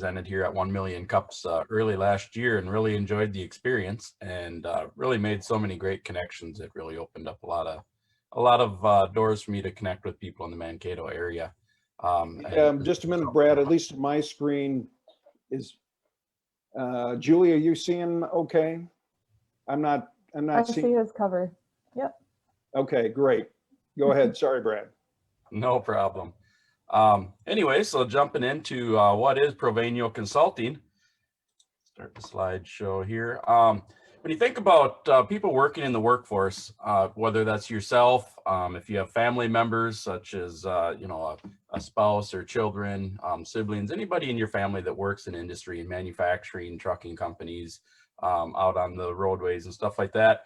presented here at 1 Million Cups early last year, and really enjoyed the experience, and really made so many great connections. It really opened up a lot of doors for me to connect with people in the Mankato area. Just a minute, Brad. At least my screen is. Julie, are you seeing okay? I'm not I seeing. see his cover. Yep. Okay, great. Go ahead. Sorry, Brad. No problem. Anyway, so jumping into what is Provenio Consulting. Start the slideshow here. When you think about people working in the workforce, whether that's yourself, if you have family members such as a spouse or children, siblings, anybody in your family that works in industry and manufacturing, trucking companies, out on the roadways and stuff like that.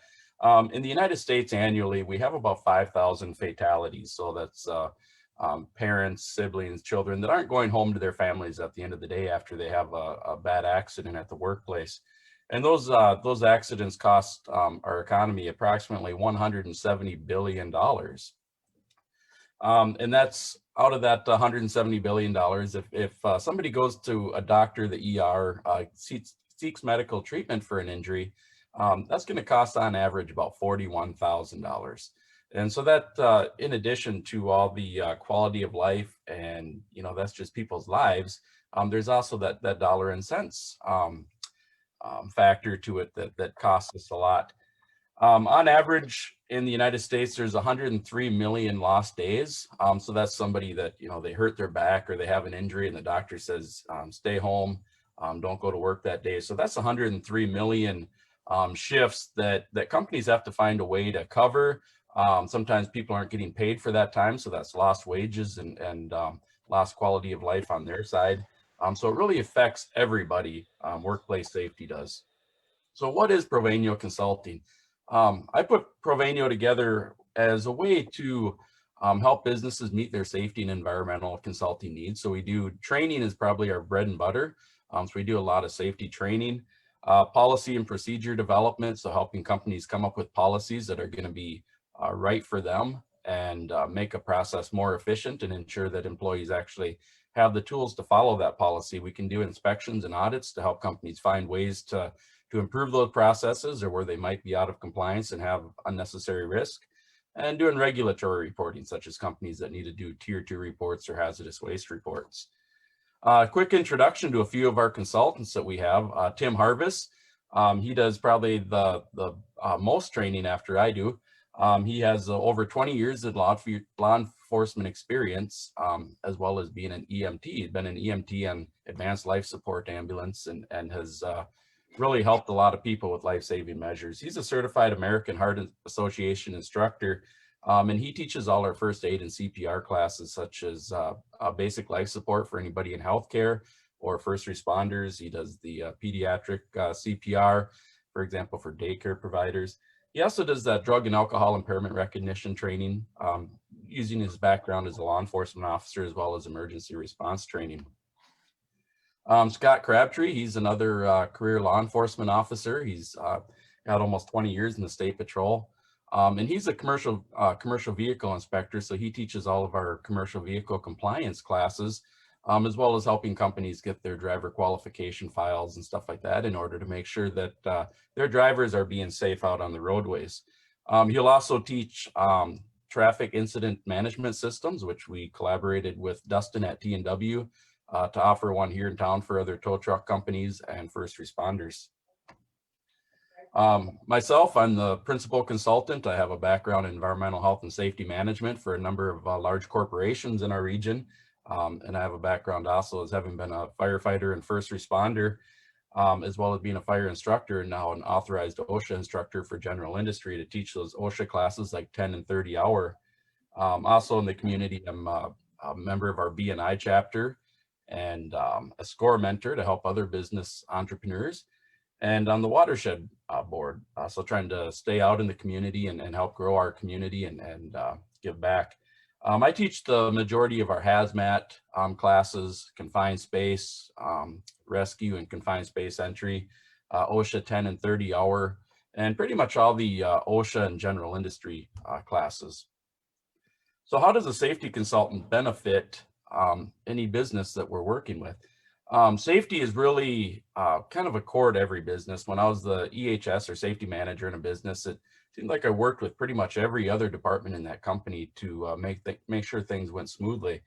In the United States annually, we have about 5,000 fatalities. So that's parents, siblings, children that aren't going home to their families at the end of the day after they have a bad accident at the workplace. And those accidents cost our economy approximately $170 billion. And that's out of that $170 billion. If somebody goes to a doctor, the ER, seeks medical treatment for an injury, that's going to cost on average about $41,000. And so that, in addition to all the quality of life, and that's just people's lives, there's also that dollar and cents factor to it that costs us a lot. On average, in the United States, there's 103 million lost days. So that's somebody that they hurt their back or they have an injury, and the doctor says stay home, don't go to work that day. So that's 103 million shifts that companies have to find a way to cover. Sometimes people aren't getting paid for that time, so that's lost wages and lost quality of life on their side. So it really affects everybody. Workplace safety does. So what is Provenio Consulting? I put Provenio together as a way to help businesses meet their safety and environmental consulting needs. So we do training is probably our bread and butter. So we do a lot of safety training, policy and procedure development. So helping companies come up with policies that are going to be right for them and make a process more efficient and ensure that employees actually have the tools to follow that policy. We can do inspections and audits to help companies find ways to improve those processes or where they might be out of compliance and have unnecessary risk, and doing regulatory reporting, such as companies that need to do tier 2 reports or hazardous waste reports. Quick introduction to a few of our consultants that we have. Tim Harvest, he does probably the most training after I do. He has over 20 years of law enforcement experience, as well as being an EMT. He's been an EMT and advanced life support ambulance and has really helped a lot of people with life-saving measures. He's a certified American Heart Association instructor, and he teaches all our first aid and CPR classes, such as basic life support for anybody in healthcare or first responders. He does the pediatric CPR, for example, for daycare providers. He also does that drug and alcohol impairment recognition training, using his background as a law enforcement officer as well as emergency response training. Scott Crabtree, he's another career law enforcement officer. He's got almost 20 years in the state patrol, and he's a commercial vehicle inspector. So he teaches all of our commercial vehicle compliance classes, as well as helping companies get their driver qualification files and stuff like that in order to make sure that their drivers are being safe out on the roadways. He'll also teach traffic incident management systems, which we collaborated with Dustin at T&W to offer one here in town for other tow truck companies and first responders. Myself, I'm the principal consultant. I have a background in environmental health and safety management for a number of large corporations in our region. And I have a background also as having been a firefighter and first responder, as well as being a fire instructor and now an authorized OSHA instructor for general industry to teach those OSHA classes like 10 and 30 hour. Also in the community, I'm a member of our B&I chapter and a SCORE mentor to help other business entrepreneurs, and on the watershed board. So trying to stay out in the community and help grow our community and give back. I teach the majority of our hazmat classes, confined space, rescue and confined space entry, OSHA 10 and 30 hour, and pretty much all the OSHA and general industry classes. So how does a safety consultant benefit any business that we're working with? Safety is really kind of a core to every business. When I was the EHS or safety manager in a business, it seemed like I worked with pretty much every other department in that company to make sure things went smoothly.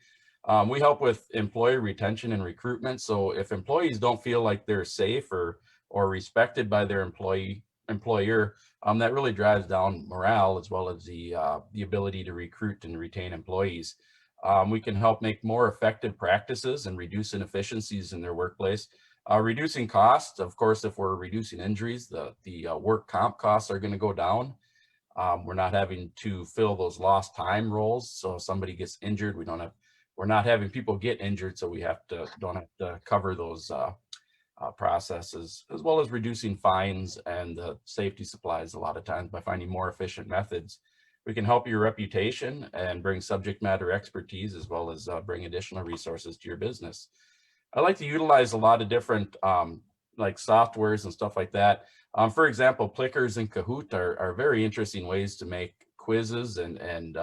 We help with employee retention and recruitment. So if employees don't feel like they're safe or respected by their employer, that really drives down morale as well as the ability to recruit and retain employees. We can help make more effective practices and reduce inefficiencies in their workplace. Reducing costs, of course, if we're reducing injuries, the work comp costs are going to go down. We're not having to fill those lost time roles. So if somebody gets injured, we're not having people get injured, so we don't have to cover those processes, as well as reducing fines and safety supplies a lot of times by finding more efficient methods. We can help your reputation and bring subject matter expertise, as well as bring additional resources to your business. I like to utilize a lot of different like softwares and stuff like that. For example, Plickers and Kahoot are very interesting ways to make quizzes and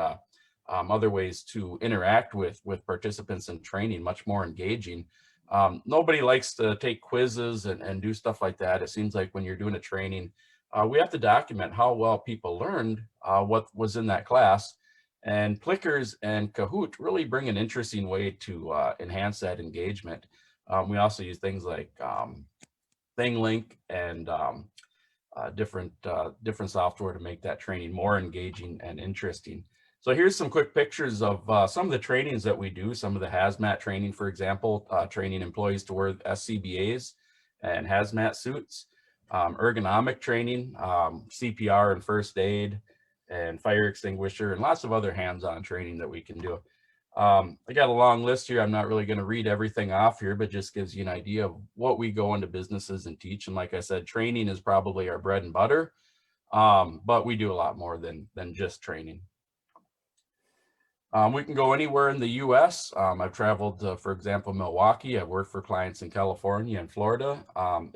other ways to interact with participants in training much more engaging. Nobody likes to take quizzes and do stuff like that. It seems like when you're doing a training, we have to document how well people learned what was in that class. And Plickers and Kahoot really bring an interesting way to enhance that engagement. We also use things like ThingLink and different software to make that training more engaging and interesting. So here's some quick pictures of some of the trainings that we do. Some of the hazmat training, for example, training employees to wear SCBAs and hazmat suits, ergonomic training, CPR and first aid, and fire extinguisher, and lots of other hands-on training that we can do. I got a long list here. I'm not really going to read everything off here, but just gives you an idea of what we go into businesses and teach. And like I said, training is probably our bread and butter, but we do a lot more than just training. We can go anywhere in the U.S. I've traveled, for example, Milwaukee. I've worked for clients in California and Florida.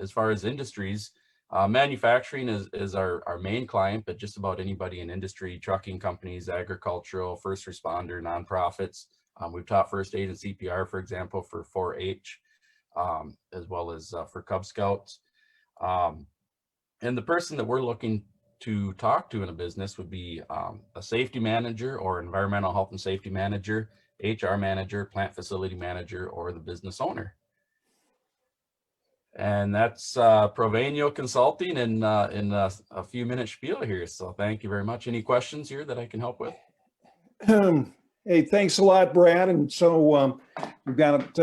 As far as industries, manufacturing is our main client, but just about anybody in industry, trucking companies, agricultural, first responder, nonprofits. We've taught first aid and CPR, for example, for 4-H, as well as for Cub Scouts. And the person that we're looking to talk to in a business would be a safety manager or environmental health and safety manager, HR manager, plant facility manager, or the business owner. And that's Provenio Consulting in a few minute spiel here. So thank you very much. Any questions here that I can help with? Hey, thanks a lot, Brad. And so we've got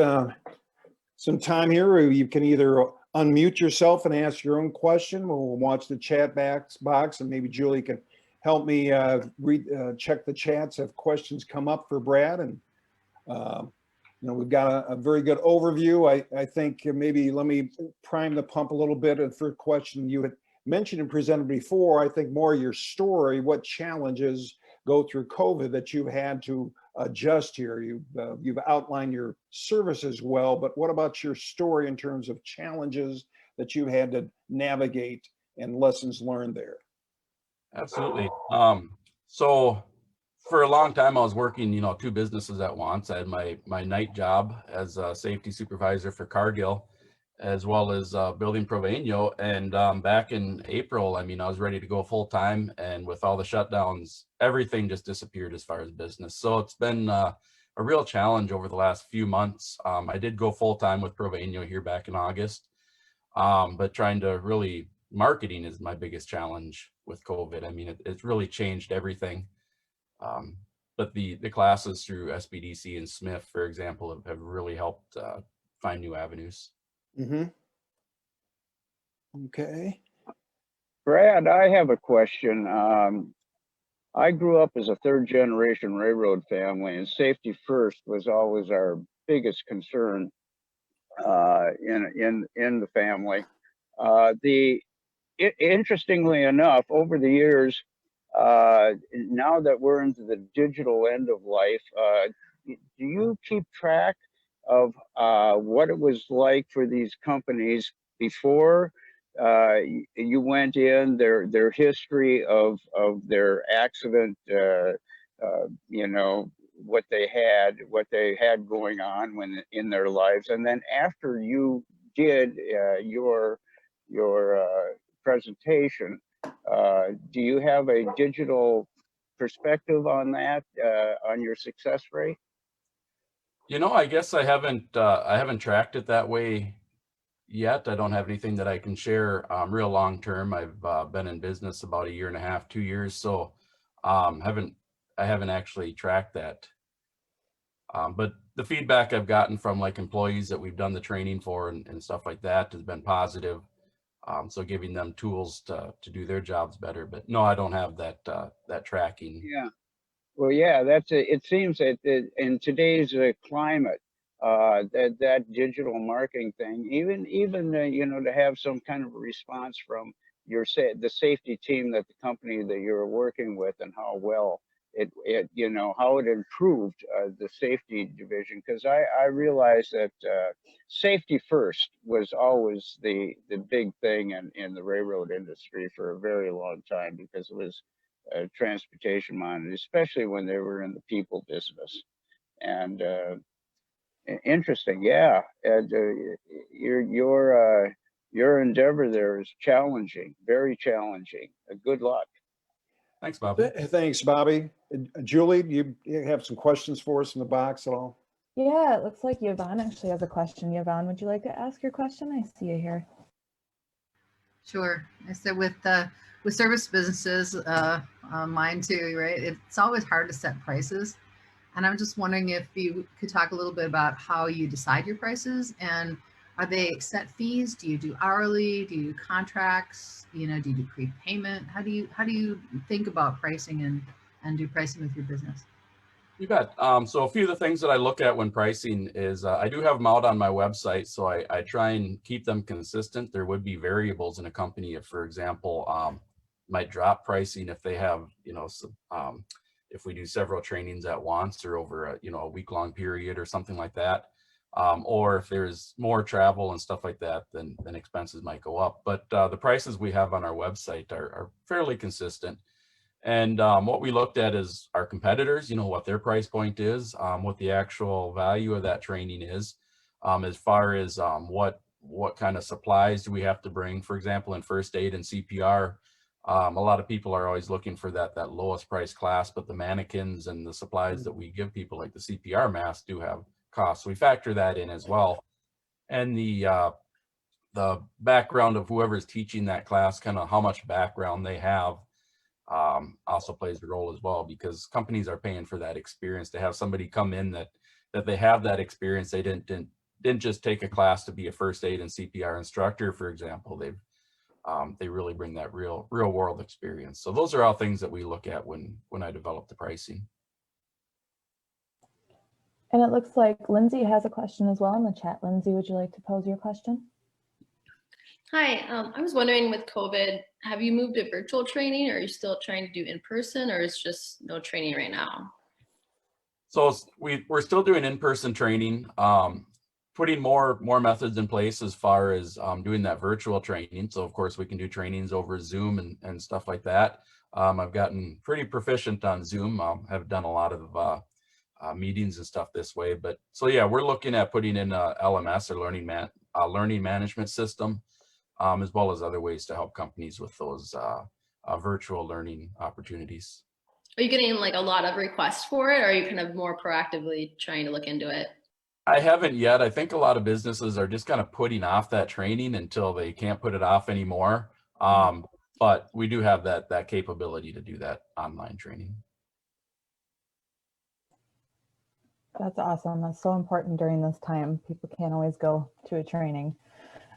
some time here where you can either unmute yourself and ask your own question. We'll watch the chat box, and maybe Julie can help me check the chats if questions come up for Brad. And we've got a very good overview. I think maybe let me prime the pump a little bit. And for a question you had mentioned and presented before, I think more your story, what challenges go through COVID that you had to adjust here. You've outlined your services well, but what about your story in terms of challenges that you had to navigate and lessons learned there? Absolutely. So for a long time, I was working, two businesses at once. I had my night job as a safety supervisor for Cargill, as well as building Provenio. And back in April, I was ready to go full time. And with all the shutdowns, everything just disappeared as far as business. So it's been a real challenge over the last few months. I did go full time with Provenio here back in August, but trying to really marketing is my biggest challenge with COVID. It's really changed everything. But the classes through SBDC and Smith, for example, have really helped find new avenues. Mm-hmm. Okay. Brad, I have a question. I grew up as a third generation railroad family, and safety first was always our biggest concern in the family. Interestingly enough, over the years, now that we're into the digital end of life, do you keep track of what it was like for these companies before you went in, their history of their accident, what they had going on when in their lives. And then after you did your presentation, do you have a digital perspective on that, on your success rate? You know, I guess I haven't tracked it that way yet. I don't have anything that I can share real long term. I've been in business about 1.5 years, 2 years, so I haven't actually tracked that. But the feedback I've gotten from like employees that we've done the training for and stuff like that has been positive. So giving them tools to do their jobs better. But no, I don't have that tracking. Yeah. Well, yeah, it seems that in today's climate, that digital marketing thing, even you know, to have some kind of a response from the safety team that the company that you're working with, and how well it you know, how it improved the safety division, because I realized that safety first was always the big thing in the railroad industry for a very long time, because it was transportation monitoring, especially when they were in the people business. And interesting, yeah. And your endeavor there is challenging, very challenging. Good luck. Thanks, Bobby. Thanks, Bobby. Julie, do you have some questions for us in the box at all? Yeah, it looks like Yvonne actually has a question. Yvonne, would you like to ask your question? I see you here. Sure. I said with service businesses, mine too, right? It's always hard to set prices. And I'm just wondering if you could talk a little bit about how you decide your prices, and are they set fees? Do you do hourly? Do you do contracts? You know, do you do prepayment? How do you think about pricing and do pricing with your business? You bet. So a few of the things that I look at when pricing is I do have them out on my website, so I try and keep them consistent. There would be variables in a company if, for example, might drop pricing if they have, you know, if we do several trainings at once or over a, you know, a week-long period or something like that, or if there's more travel and stuff like that, then expenses might go up. But the prices we have on our website are fairly consistent. And what we looked at is our competitors, you know, what their price point is, what the actual value of that training is, as far as what kind of supplies do we have to bring. For example, in first aid and CPR, a lot of people are always looking for that lowest price class, but the mannequins and the supplies that we give people, like the CPR masks, do have costs. So we factor that in as well. And the background of whoever's teaching that class, kind of how much background they have, also plays a role as well, because companies are paying for that experience, to have somebody come in that they have that experience. They didn't just take a class to be a first aid and CPR instructor, for example. They really bring that real world experience. So those are all things that we look at when I develop the pricing. And it looks like Lindsay has a question as well in the chat. Lindsay, would you like to pose your question? Hi, I was wondering, with COVID, have you moved to virtual training, or are you still trying to do in person, or is just no training right now? So we're still doing in-person training, putting more methods in place as far as doing that virtual training. So of course we can do trainings over Zoom and stuff like that. I've gotten pretty proficient on Zoom. Have done a lot of meetings and stuff this way. But so yeah, we're looking at putting in a LMS, or learning management system, as well as other ways to help companies with those virtual learning opportunities. Are you getting like a lot of requests for it, or are you kind of more proactively trying to look into it? I haven't yet. I think a lot of businesses are just kind of putting off that training until they can't put it off anymore. But we do have that capability to do that online training. That's awesome. That's so important during this time. People can't always go to a training.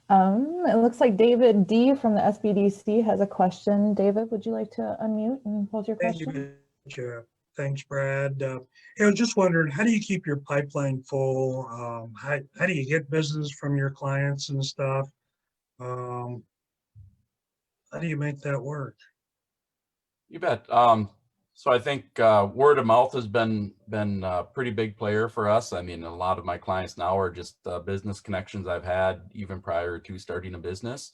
It looks like David D from the SBDC has a question. David, would you like to unmute and pose your question? Thank you. Thanks, Brad. I was just wondering, how do you keep your pipeline full? How do you get business from your clients and stuff? How do you make that work? You bet. So I think word of mouth has been a pretty big player for us. I mean, a lot of my clients now are just business connections I've had even prior to starting a business.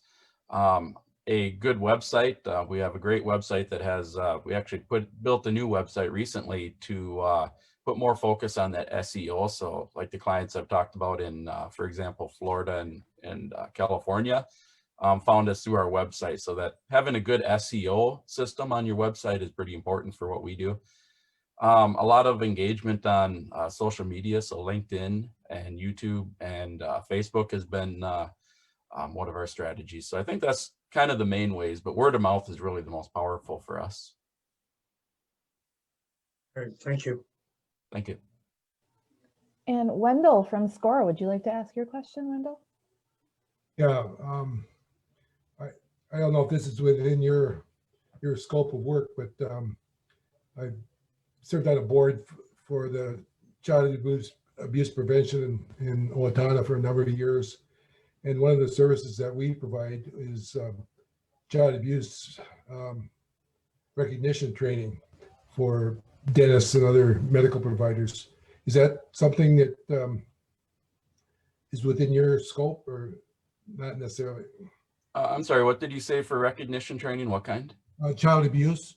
A good website. We have a great website that has, we actually built a new website recently to put more focus on that SEO. So like the clients I've talked about in, for example, Florida and California, found us through our website. So that having a good SEO system on your website is pretty important for what we do. A lot of engagement on social media, so LinkedIn and YouTube and Facebook has been one of our strategies. So I think that's kind of the main ways, but word of mouth is really the most powerful for us. All right, thank you. Thank you. And Wendell from SCORE, would you like to ask your question, Wendell? Yeah, I don't know if this is within your scope of work, but I served on a board for the child abuse prevention in Owatonna for a number of years. And one of the services that we provide is child abuse recognition training for dentists and other medical providers. Is that something that is within your scope or not necessarily? I'm sorry, what did you say for recognition training? What kind? Child abuse.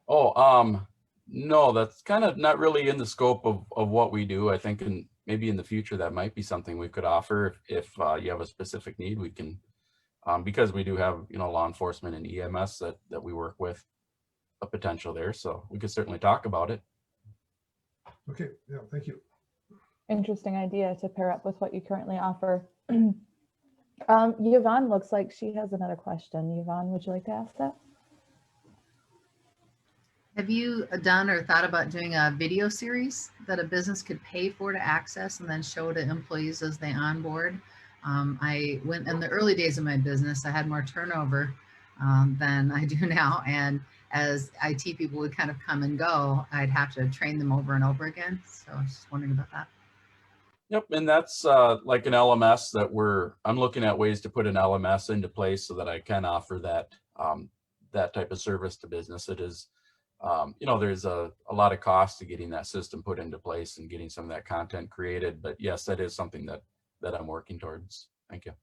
Oh, no, that's kind of not really in the scope of what we do. I think maybe in the future that might be something we could offer if you have a specific need. We can, because we do have, you know, law enforcement and EMS that we work with, a potential there. So we could certainly talk about it. Okay, yeah, thank you. Interesting idea to pair up with what you currently offer. Yvonne looks like she has another question. Yvonne, would you like to ask that? Have you done or thought about doing a video series that a business could pay for to access and then show to employees as they onboard? I went in the early days of my business, I had more turnover than I do now. And as IT people would kind of come and go, I'd have to train them over and over again. So I was just wondering about that. Yep, and that's like an LMS that I'm looking at ways to put an LMS into place so that I can offer that that type of service to business. It is, you know, there's a lot of cost to getting that system put into place and getting some of that content created. But yes, that is something that I'm working towards. Thank you.